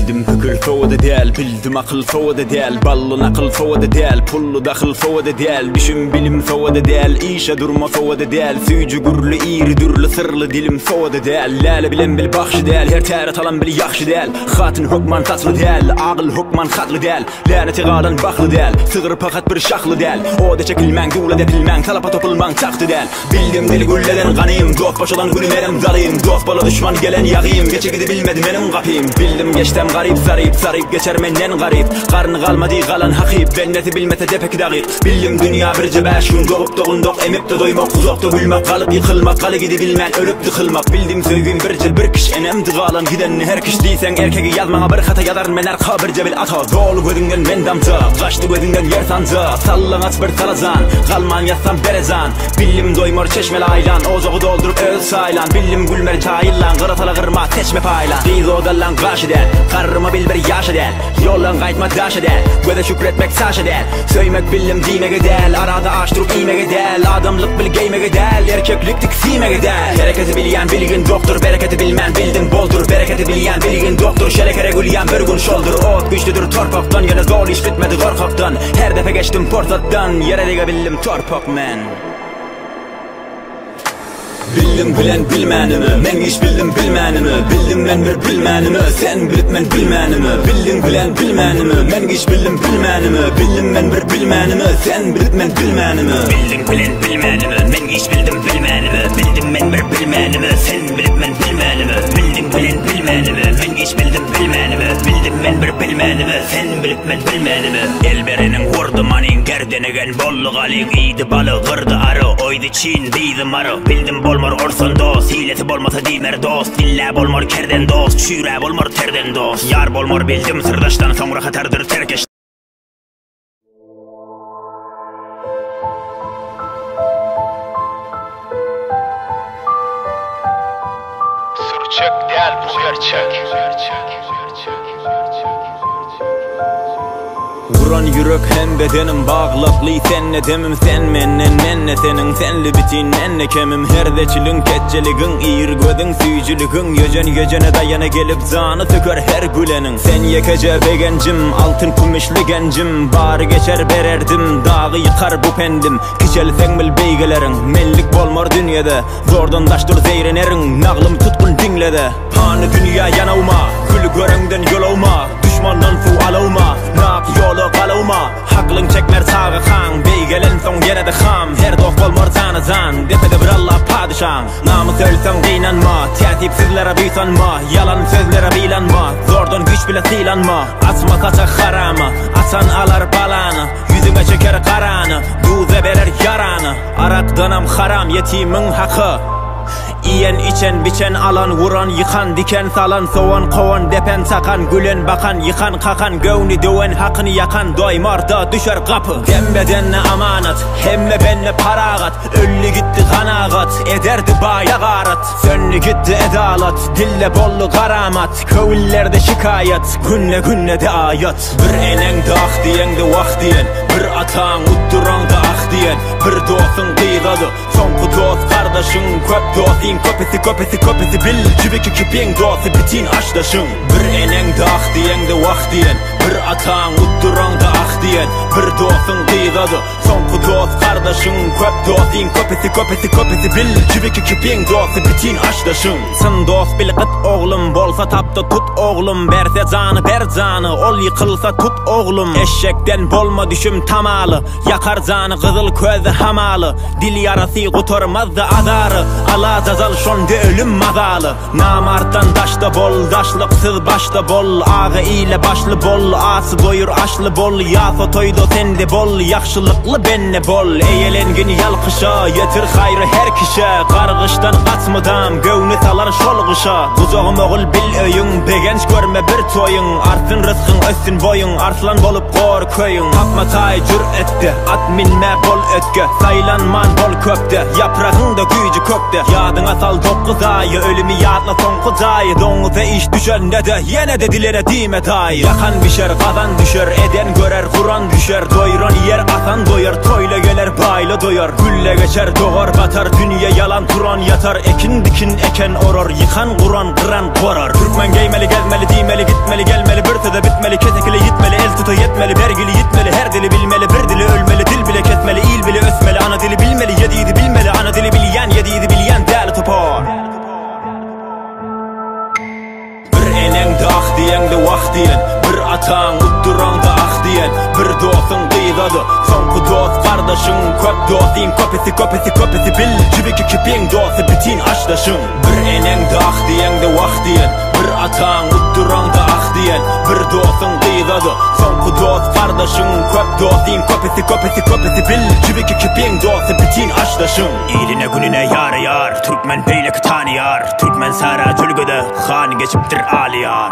Bildim fikir fovada değil, bildim akıl fovada değil. Ballın akıl fovada değil, pullu dakıl fovada değil. Düşün bilim fovada değil, işe durma fovada değil. Süyücü gürlü, iri dürlü, sırlı dilim fovada değil. Lale bilen bil bakşı değil, her teret alan bil yakşı değil. Hatın hukman tatlı değil, ağıl hukman katlı değil. Laneti galan baklı değil, sığır pakat bir şaklı değil. O da çekilmen, gula depilmen, talapa topulman taktı değil. Bildim dili gülleden kanıyım, dost başadan gülüm elim dalıyım. Dost bala düşman gelen yağıyım, geçe gidi bilmedim benim kapıyım. Bildim geçtem garip sarayıp sarayıp geçer menden garip. Karnı kalmadı kalan hakip, benneti bilmete de pek dakik. Bildim dünya bir cebeşun, doğup doğunduk emip de doymak, uzakta gülmek, kalıp yıkılmak, kalı gidi bilmen, ölüp tıkılmak. Bildim söygün bir cil bir kış, enem dıgalan gidenini her kış değilsen erkeki yazmana bir hata yazar men arka bir cebil ata. Doğulu gözünden men damta, kaçtı gözünden yer sanca. Sallan at bir talazan, kalman yazsam berezan. Bildim doymur çeşmeli aylan, ozoğu doldurup öz saylan. Bildim gülmer çayıllan, kıratala kırma teçme paylan. Biz odallan kaşı del, karrıma bil bir yaşı del. Yollan kaytma daşı del, göze şükretmek saşı del. Söymek bildim dime gidel, arada açtırıp ime gidel. Adamlık bil geyme gidel, erkeklik tiksime gidel. Bereketi bilyen bilgin doktor, bereketi bilmen bildim boldur. Bereketi bilyen bilgin doktor, şelekere gülyen bir gün şoldur. Ot güçlüdür torpaktan, yine zor iş bitmedi korkaktan. Her defa geçtim portattan, yere diga bildim torpak men. Bildim bilen bilmenimi, men iş bildim bilmenimi. Bildim men bir bilmenimi, sen bilip men bilmenimi. Bildim bilen bilmenimi, men iş bildim bilmenimi. Bildim men bir bilmenimi, sen bilip men bilmenimi. Bildim bilen bilmenimi, men iş bildim bilmenimi. Bildim men bir bilmenimi, sen bilip men bilmenimi. Bildim bilen bilmenimi, men iş bildim bilmenimi. Bildim men bir bilmenimi, sen bilip men bilmenimi. Elberinin vurdu manin, gerdenegen bollu galin. İydi balı, kırdı arı, oydu çin, biydi marı. Bildim bolmur orson dost, hilesi bolmasa dimer dost. Dille bolmur kerden dost, şüre bolmur terden dost. Yar bolmur bildim sırdaştan, sonra hatardır terkeş. Sürçek değil bu gerçek. Vuran yürek hem bedenim bağlaklı. Senle demim sen mennen, menne senin. Senli bitin enne kemim. Her deçilin ketçeligin, iyir gödün süyücülügün. Yöcene dayana gelip zanı söker her gülenin. Sen yekece begencim, altın kumişli gencim. Bari geçer bererdim, dağı yıkar bu pendim. Kiçelsen bil beygelerin, mellik bolmor dünyada. Zordan daştur zeyrenerin, nağlım tutkun dinlede. Panı dünya yanavma, gül görenden yolavma. Düşmandan fu alavma, nak yolu kalavma. Haklın çekmer sağı kan, beygelen son gene de ham. Her dost bolmor tanızan, depede bir Allah padişan. Namus ölsen kıynanma, tertipsizlere büysanma. Yalan sözlere bilanma, zordan güç bile silanma. Asma kaçak haramı, asan alar balanı. Yüzüme çeker karanı, duze verer yaranı. Arakdanam haram, yetimin hakkı. İyen içen biçen alan, vuran yıkan, diken salan, soğan kovan, depen sakan, gülen bakan, yıkan kakan, gövni döven, hakkını yakan, doymarda düşer kapı. Dem bedenle amanat, hemme benle paragat. Öllü gitti kanagat, ederdi baya garat. Sönlü gitti edalat, dille bollu karamat. Kövüllerde şikayet, günle de ayat. Bir enen de ah diyen de vah diyen, bir atan utturan da ah diyen. Bir dostun kıygadı, sonku dost kardeşin. Köp dostin köpesi bil, cibiki kipin dostu bitin aşdaşın. Bir enen de ah diyen de vah diyen, bir atan utturan da ah diyen. Bir dostun kıygadı, sonku dost kardeşin. Köp dostin köpesi bil, cibiki kipin dostu bitin aşdaşın. Sen dost bil kıt oğlum, bolsa tapta tut oğlum. Berse canı ber canı, ol yıkılsa tut oğlum. Eşekten bolma düşüm tamalı, yakar canı kızıl közü hamalı. Dil yarası kuturmaz da azarı, ala zazal şonda ölüm mazalı. Namarttan daşta bol, daşlıksız başta bol. Ağı ile başlı bol, ası doyur aşlı bol. Yasa toydo sende bol, yakşılıklı benne bol. Eyelengin yalkışa, yetir hayrı her kişe. Kargıştan kaçmadan, gövni salar şolguşa. Kuzoğum oğul bil öyün, begenç görme bir toyun. Artsın rızkın össün boyun, arslan bolup kor köyün. Tapma tay cüretti, at minme bol ötke. Saylanman bol köpte, yaprağın da gücü kökte. Yadına sal 9 ayı, ölümü yadla son kuzayı. Donuza iş düşende de, yine de dilere dime dayı. Yakan bir şey düşer, kazan düşer, eden görer, Kur'an düşer. Doyuran yer atan doyar, toyla gelir bayla doyar. Gülle geçer, doğar batar, dünya yalan Kur'an yatar. Ekin dikin eken orar, yıkan Kur'an kıran korar. Türkmen giymeli, gezmeli, diymeli, gitmeli, gelmeli, bir tüde bitmeli, ketekili yitmeli, el tutu yetmeli, vergili yitmeli, her dili bilmeli, bir dili ölmeli, dil bile kesmeli, il bile ösmeli, ana dili bilmeli, yediğidi bilmeli, ana dili bilyen, yediğidi bilyen, değerli topar. Bir enengde ah diyen de vah diyen, bir atan utturan da ah diyen, bir dostun kıydadı, sonku dost kardeşin, köp dostin, kopesi bil, cibiki kipin dostu bitin aştaşın. Bir enengde ah diyen de vah diyen, bir atan utturan da ah diyen, bir dostun kıydadı, sonku dost kardeşin, köp dostin, kopesi bil, cibiki kipin dostu bitin aştaşın. İline gününe yar yar, Türkmen beylek tanıyar, Türkmen sara çölgüde, han geçiptir aliyar.